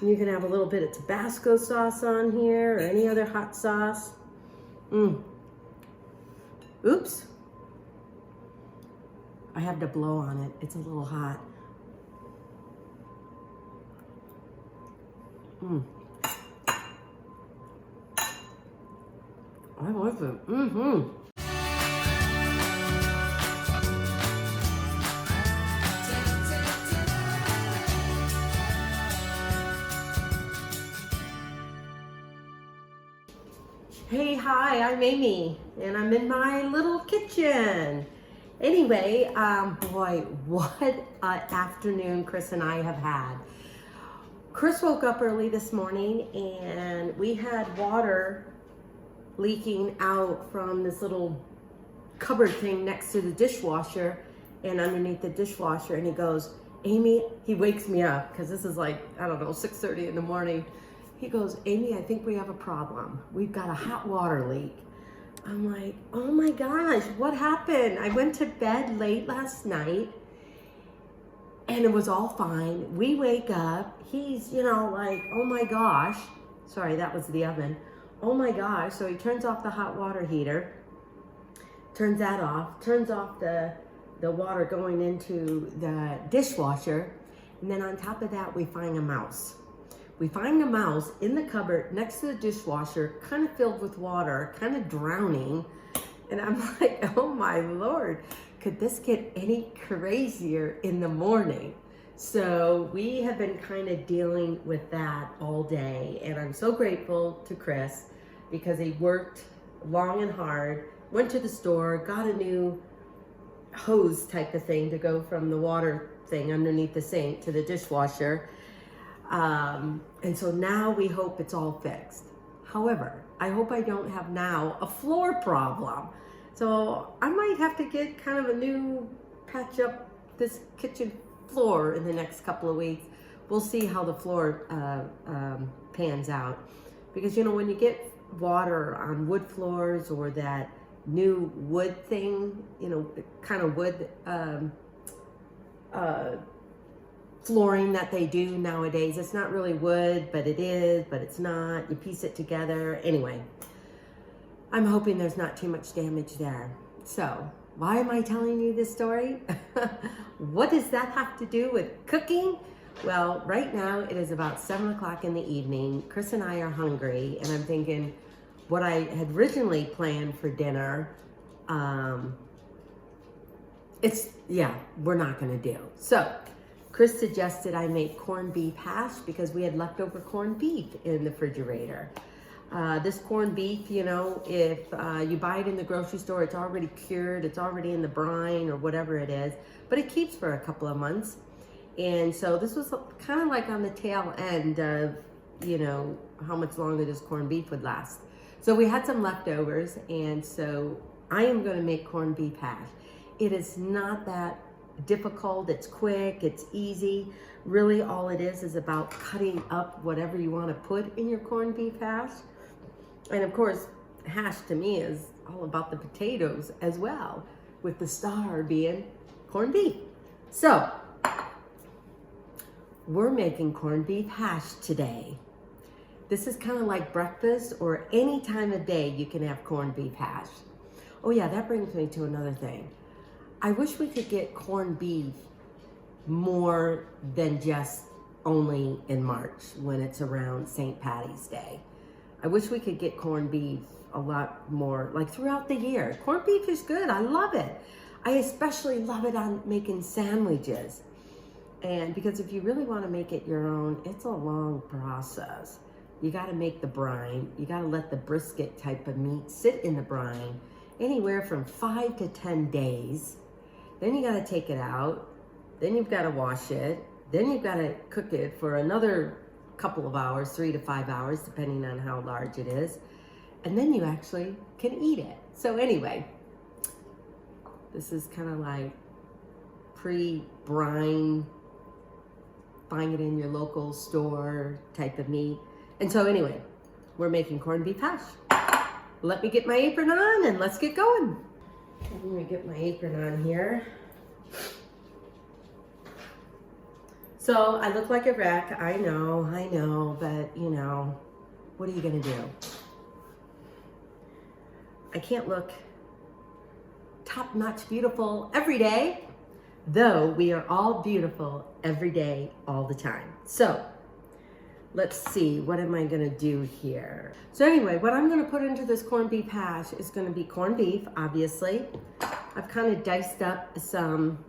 You can have a little bit of Tabasco sauce on here or any other hot sauce. Oops. I have to blow on it. It's a little hot. I like it. Hey, hi, I'm Amy, and I'm in my little kitchen. Anyway, boy, what an afternoon Chris and I have had. Chris woke up early this morning, and we had water leaking out from this little cupboard thing next to the dishwasher and underneath the dishwasher, and he goes, Amy, he wakes me up, because this is like, I don't know, 6:30 in the morning. He goes, Amy, I think we have a problem. We've got a hot water leak. I'm like, oh my gosh, what happened? I went to bed late last night and it was all fine. We wake up, he's, like, oh my gosh. Sorry, that was the oven. Oh my gosh. So he turns off the hot water heater, turns that off, turns off the water going into the dishwasher. And then on top of that, we find a mouse. We find a mouse in the cupboard next to the dishwasher, kind of filled with water, kind of drowning. And I'm like, oh my Lord, could this get any crazier in the morning? So we have been kind of dealing with that all day. And I'm so grateful to Chris because he worked long and hard, went to the store, got a new hose type of thing to go from the water thing underneath the sink to the dishwasher. And so now we hope it's all fixed. However, I hope I don't have now a floor problem. So I might have to get kind of a new patch up this kitchen floor in the next couple of weeks. We'll see how the floor pans out. Because, when you get water on wood floors or that new wood thing, kind of wood flooring that they do nowadays. It's not really wood, but it is, but it's not. You piece it together. Anyway, I'm hoping there's not too much damage there. So, why am I telling you this story? What does that have to do with cooking? Well, right now it is about 7 o'clock in the evening. Chris and I are hungry, and I'm thinking what I had originally planned for dinner, we're not gonna do. So, Chris suggested I make corned beef hash because we had leftover corned beef in the refrigerator. This corned beef, if you buy it in the grocery store, it's already cured, it's already in the brine or whatever it is, but it keeps for a couple of months. And so this was kind of like on the tail end of, how much longer this corned beef would last. So we had some leftovers, and so I am going to make corned beef hash. It is not that difficult, it's quick, it's easy. Really all it is about cutting up whatever you want to put in your corned beef hash. And of course, hash to me is all about the potatoes as well, with the star being corned beef. So, we're making corned beef hash today. This is kind of like breakfast or any time of day you can have corned beef hash. Oh yeah, that brings me to another thing. I wish we could get corned beef more than just only in March when it's around St. Patty's Day. I wish we could get corned beef a lot more, like throughout the year. Corned beef is good, I love it. I especially love it on making sandwiches. And because if you really want to make it your own, it's a long process. You got to make the brine. You got to let the brisket type of meat sit in the brine anywhere from 5 to 10 days. Then you got to take it out. Then you've got to wash it. Then you've got to cook it for another couple of hours, 3 to 5 hours, depending on how large it is. And then you actually can eat it. So anyway, this is kind of like pre-brine, buying it in your local store type of meat. And so anyway, we're making corned beef hash. Let me get my apron on and let's get going. Let me get my apron on here. So I look like a wreck, I know, but you know, what are you gonna do? I can't look top-notch beautiful every day, though we are all beautiful every day, all the time. So let's see, what am I gonna do here? So anyway, what I'm gonna put into this corned beef hash is gonna be corned beef, obviously. I've kind of diced up some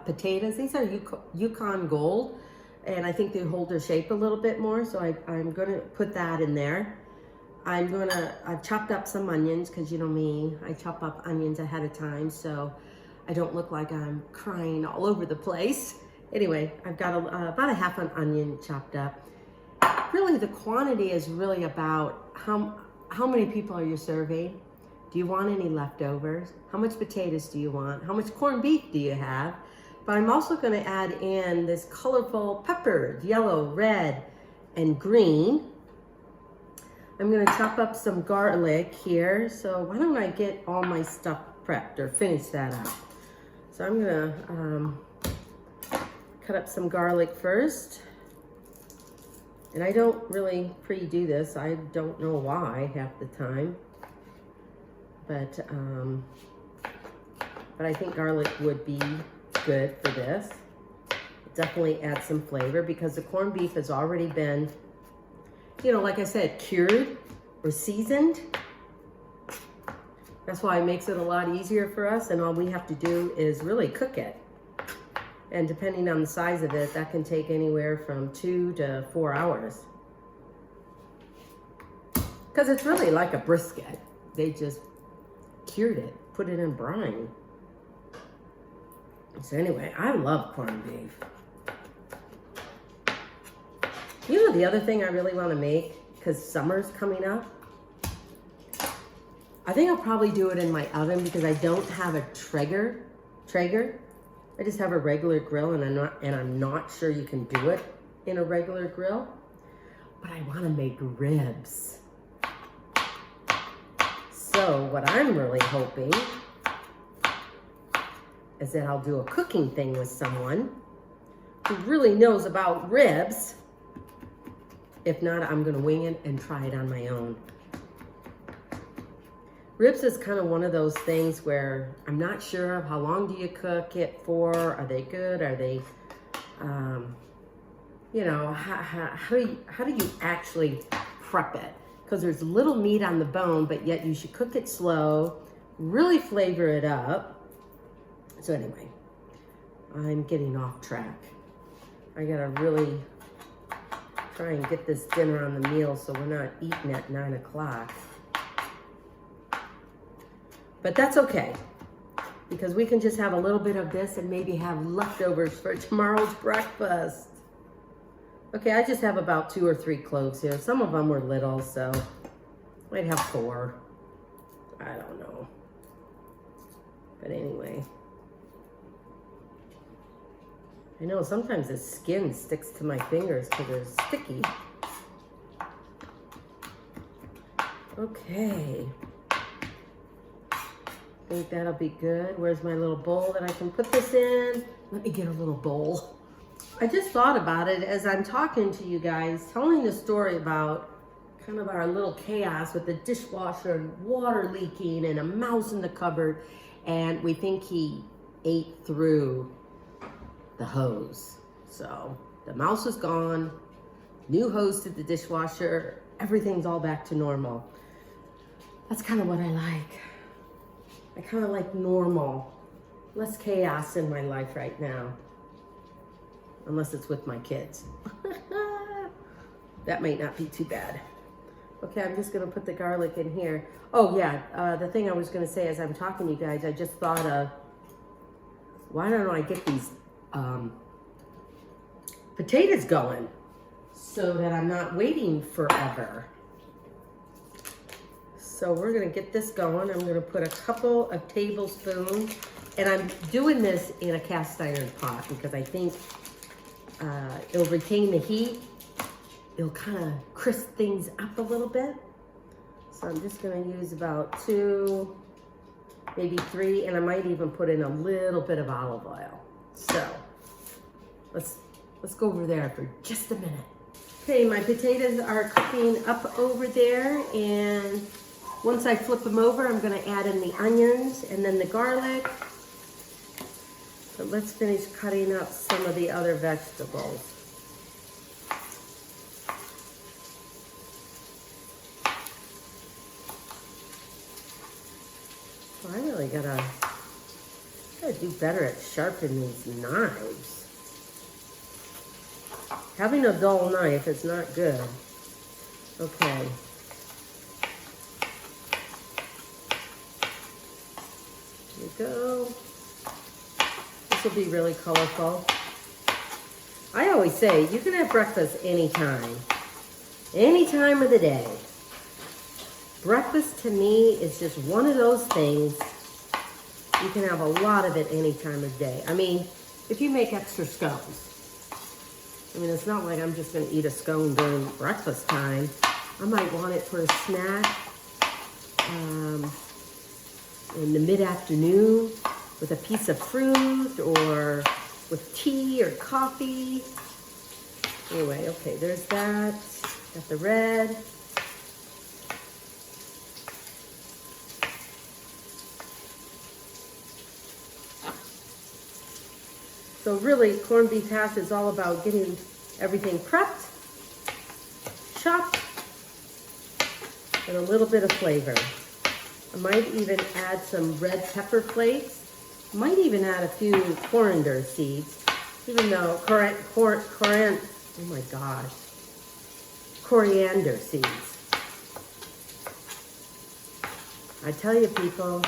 potatoes. These are Yukon Gold, and I think they hold their shape a little bit more, so I'm gonna put that in there. I've chopped up some onions, because you know me, I chop up onions ahead of time, so I don't look like I'm crying all over the place. Anyway, I've got about a half an onion chopped up. Really, the quantity is really about how many people are you serving? Do you want any leftovers? How much potatoes do you want? How much corned beef do you have? But I'm also going to add in this colorful peppers, yellow, red, and green. I'm going to chop up some garlic here. So why don't I get all my stuff prepped or finish that up? So I'm going to cut up some garlic first. And I don't really pre-do this. I don't know why half the time. But I think garlic would be good for this. It definitely adds some flavor because the corned beef has already been, you know, like I said, cured or seasoned. That's why it makes it a lot easier for us, and all we have to do is really cook it. And depending on the size of it, that can take anywhere from 2 to 4 hours. Because it's really like a brisket. They just cured it, put it in brine. So anyway, I love corned beef. You know the other thing I really want to make, because summer's coming up? I think I'll probably do it in my oven because I don't have a Traeger. I just have a regular grill, and I'm not sure you can do it in a regular grill. But I want to make ribs. So what I'm really hoping is that I'll do a cooking thing with someone who really knows about ribs. If not, I'm gonna wing it and try it on my own. Ribs is kind of one of those things where I'm not sure how long do you cook it for? Are they good? Are they, you know, how do you actually prep it? Because there's little meat on the bone, but yet you should cook it slow, really flavor it up. So anyway, I'm getting off track. I gotta really try and get this dinner on the meal so we're not eating at 9 o'clock. But that's okay, because we can just have a little bit of this and maybe have leftovers for tomorrow's breakfast. Okay, I just have about 2 or 3 cloves here. Some of them were little, so I might have 4. I don't know. But anyway. I know sometimes the skin sticks to my fingers because they're sticky. Okay. I think that'll be good. Where's my little bowl that I can put this in? Let me get a little bowl. I just thought about it as I'm talking to you guys, telling the story about kind of our little chaos with the dishwasher and water leaking and a mouse in the cupboard, and we think he ate through the hose. So the mouse is gone, new hose to the dishwasher, everything's all back to normal. That's kind of what I like. I kind of like normal, less chaos in my life right now. Unless it's with my kids. That might not be too bad. Okay, I'm just gonna put the garlic in here. Oh yeah, the thing I was gonna say as I'm talking to you guys, I just thought of, why don't I get these potatoes going so that I'm not waiting forever. So we're gonna get this going. I'm gonna put a couple of tablespoons, and I'm doing this in a cast iron pot because I think it'll retain the heat. It'll kind of crisp things up a little bit. So I'm just gonna use about 2, maybe 3, and I might even put in a little bit of olive oil. So let's Let's go over there for just a minute. Okay, my potatoes are cooking up over there, and once I flip them over, I'm gonna add in the onions and then the garlic. But let's finish cutting up some of the other vegetables. So I really gotta do better at sharpening these knives. Having a dull knife is not good. Okay. Here we go. This will be really colorful. I always say you can have breakfast anytime. Any time of the day. Breakfast to me is just one of those things. You can have a lot of it any time of day. I mean, if you make extra scones. I mean, it's not like I'm just gonna eat a scone during breakfast time. I might want it for a snack in the mid-afternoon with a piece of fruit or with tea or coffee. Anyway, okay, there's that. Got the red. So really, corned beef hash is all about getting everything prepped, chopped, and a little bit of flavor. I might even add some red pepper flakes. Might even add a few coriander seeds, even though oh my gosh, coriander seeds. I tell you, people,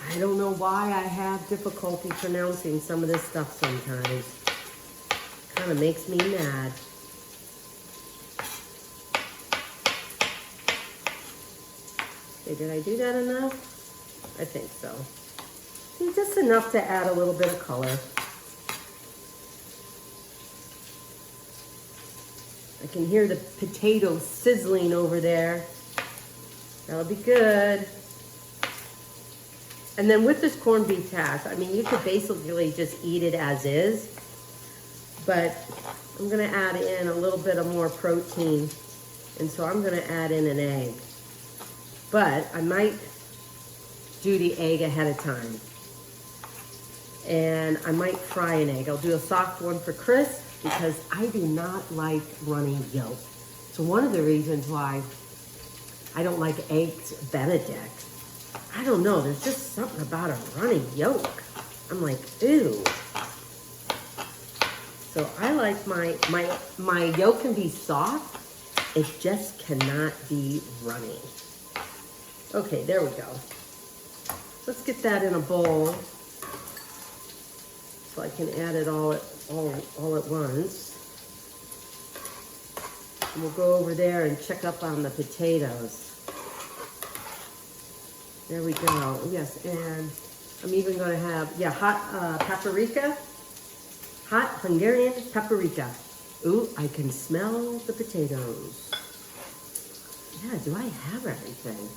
I don't know why I have difficulty pronouncing some of this stuff sometimes. Kind of makes me mad. Okay, did I do that enough? I think so. Just enough to add a little bit of color. I can hear the potatoes sizzling over there. That'll be good. And then with this corned beef hash, I mean, you could basically just eat it as is, but I'm gonna add in a little bit of more protein, and so I'm gonna add in an egg. But I might do the egg ahead of time. And I might fry an egg. I'll do a soft one for Chris because I do not like runny yolk. So one of the reasons why I don't like eggs Benedict, I don't know, there's just something about a runny yolk. I'm like, ew. So I like my yolk can be soft, it just cannot be runny. Okay, there we go. Let's get that in a bowl so I can add it all at once. And we'll go over there and check up on the potatoes. There we go. Yes, and I'm even going to have, yeah, hot paprika. Hot Hungarian paprika. Ooh, I can smell the potatoes. Yeah, do I have everything?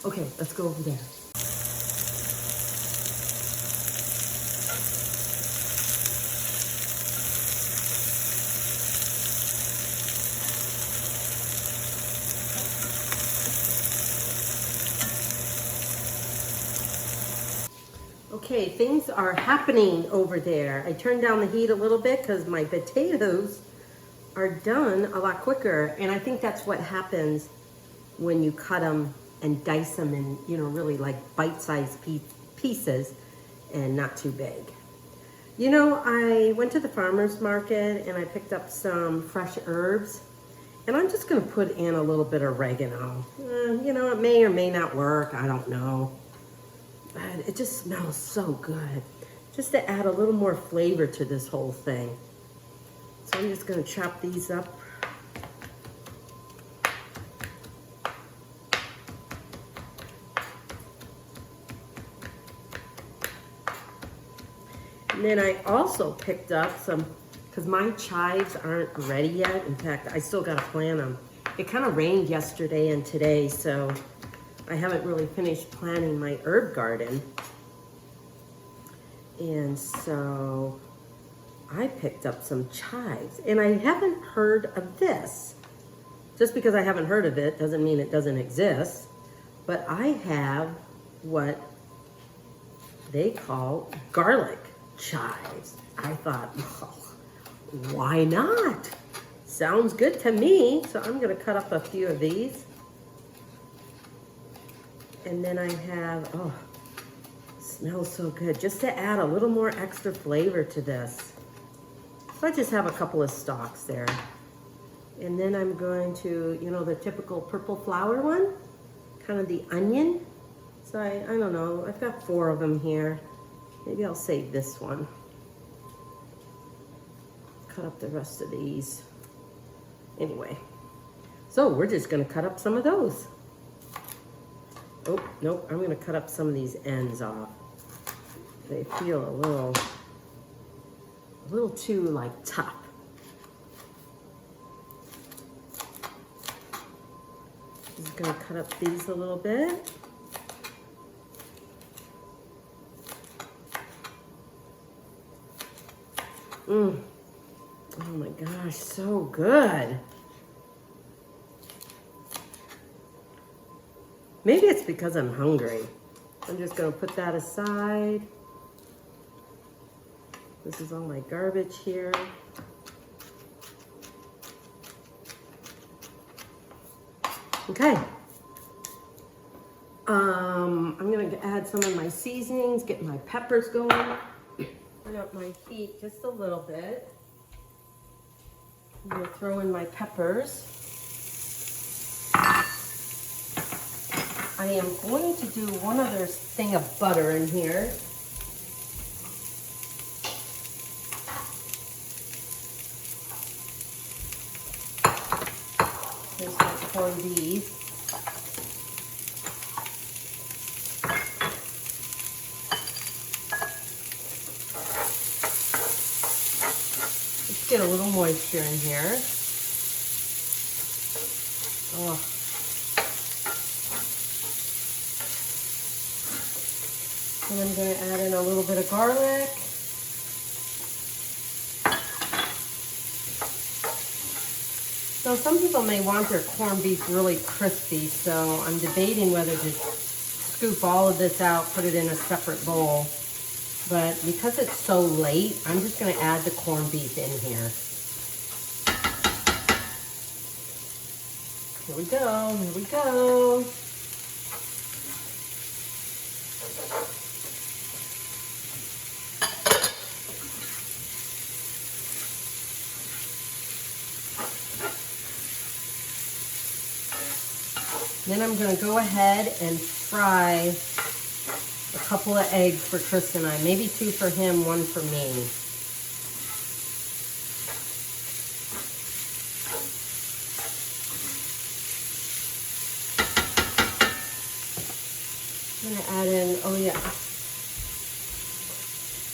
Okay, let's go over there. Okay, things are happening over there. I turned down the heat a little bit because my potatoes are done a lot quicker. And I think that's what happens when you cut them and dice them in, you know, really like bite-sized pieces and not too big. You know, I went to the farmer's market and I picked up some fresh herbs. And I'm just gonna put in a little bit of oregano. You know, it may or may not work, I don't know. But it just smells so good. Just to add a little more flavor to this whole thing. So I'm just gonna chop these up. And then I also picked up some, because my chives aren't ready yet. In fact, I still gotta plant them. It kind of rained yesterday and today, so I haven't really finished planting my herb garden. And so I picked up some chives, and I haven't heard of this. Just because I haven't heard of it doesn't mean it doesn't exist. But I have what they call garlic chives. I thought, oh, why not? Sounds good to me. So I'm gonna cut up a few of these. And then I have, oh, smells so good. Just to add a little more extra flavor to this. So I just have a couple of stalks there. And then I'm going to, you know, the typical purple flower one, kind of the onion. So I don't know, I've got 4 of them here. Maybe I'll save this one. Cut up the rest of these. Anyway, so we're just gonna cut up some of those. Oh, nope, I'm gonna cut up some of these ends off. They feel a little too like tough. Just gonna cut up these a little bit. Oh my gosh, so good. Maybe it's because I'm hungry. I'm just gonna put that aside. This is all my garbage here. Okay. I'm gonna add some of my seasonings, get my peppers going. Turn up my heat just a little bit. I'm gonna throw in my peppers. I am going to do one other thing of butter in here. Here's my corned beef. Let's get a little moisture in here. Oh. And I'm going to add in a little bit of garlic. So some people may want their corned beef really crispy, so I'm debating whether to scoop all of this out, put it in a separate bowl. But because it's so late, I'm just going to add the corned beef in here. Here we go, here we go. Then I'm going to go ahead and fry a couple of eggs for Chris and I. Maybe 2 for him, 1 for me. I'm going to add in, oh yeah.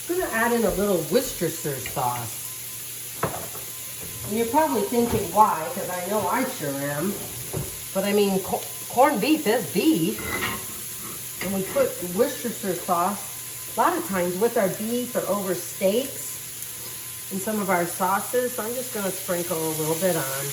I'm going to add in a little Worcestershire sauce. And you're probably thinking why, because I know I sure am. But I mean, corned beef is beef. And we put Worcestershire sauce a lot of times with our beef or over steaks and some of our sauces. So I'm just going to sprinkle a little bit on.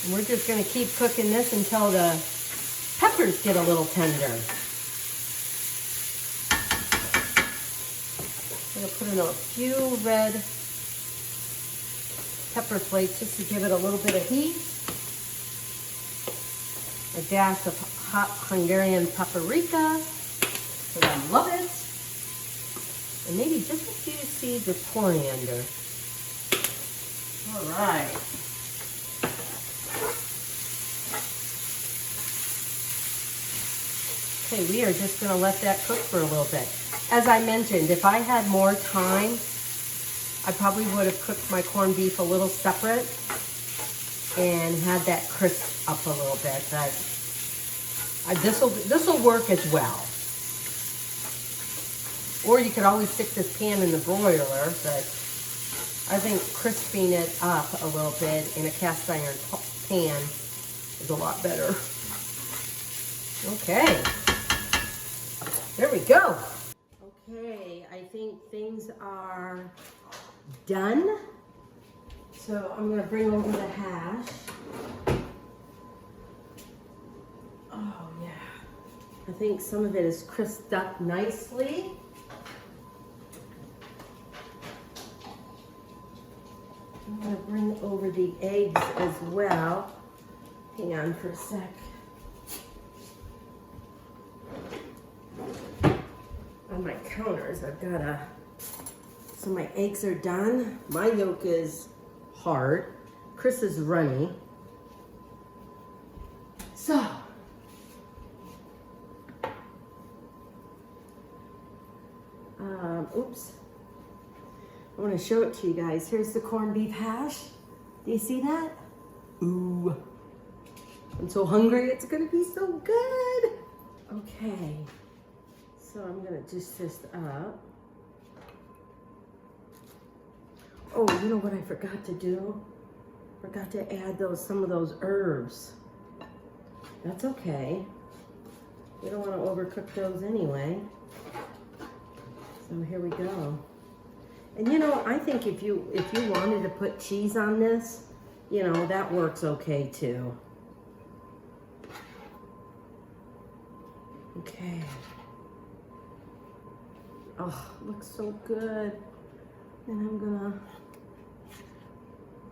And we're just going to keep cooking this until the peppers get a little tender. I'm going to put in a few red pepper flakes just to give it a little bit of heat. A dash of hot Hungarian paprika, because I love it. And maybe just a few seeds of coriander. All right. Okay, we are just going to let that cook for a little bit. As I mentioned, if I had more time, I probably would have cooked my corned beef a little separate and had that crisp up a little bit. But this will work as well. Or you could always stick this pan in the broiler, but I think crisping it up a little bit in a cast iron pan is a lot better. Okay, there we go. Okay, I think things are done. So I'm gonna bring over the hash. Oh yeah, I think some of it is crisped up nicely. I'm gonna bring over the eggs as well. Hang on for a sec. On my counters, I've got so my eggs are done. My yolk is hard. Chris is runny. So, oops. I want to show it to you guys. Here's the corned beef hash. Do you see that? Ooh. I'm so hungry. It's going to be so good. Okay. So I'm going to juice this up. Oh, you know what I forgot to do? Forgot to add some of those herbs. That's okay. We don't want to overcook those anyway. So here we go. And you know, I think if you wanted to put cheese on this, you know, that works okay too. Okay. Oh, looks so good. And I'm gonna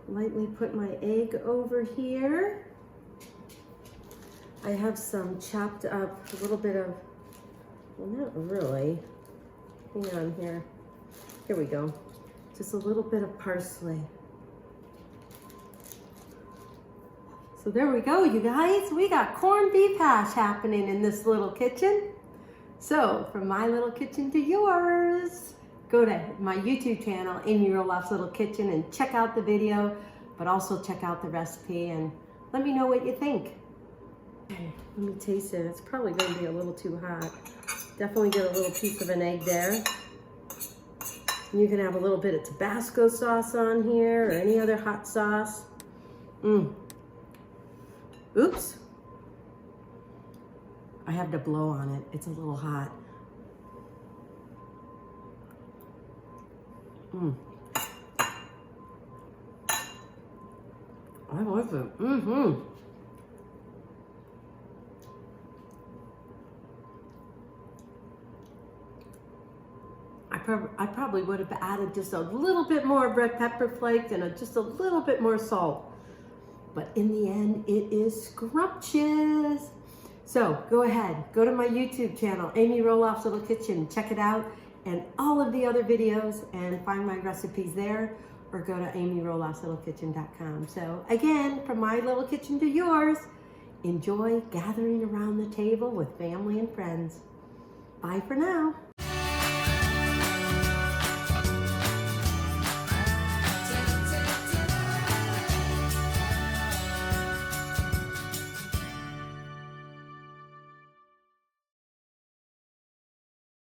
lightly put my egg over here. I have some chopped up, a little bit of, well, not really. Hang on here. Here we go. Just a little bit of parsley. So there we go, you guys. We got corned beef hash happening in this little kitchen. So from my little kitchen to yours, go to my YouTube channel, Amy Roloff's Little Kitchen, and check out the video, but also check out the recipe and let me know what you think. Okay, let me taste it. It's probably going to be a little too hot. Definitely get a little piece of an egg there. You can have a little bit of Tabasco sauce on here or any other hot sauce. Oops. I have to blow on it. It's a little hot. I like it. I probably would have added just a little bit more red pepper flakes and just a little bit more salt. But in the end, it is scrumptious. So go ahead, go to my YouTube channel, Amy Roloff's Little Kitchen, check it out, and all of the other videos, and find my recipes there, or go to amyroloffslittlekitchen.com. So again, from my little kitchen to yours, enjoy gathering around the table with family and friends. Bye for now.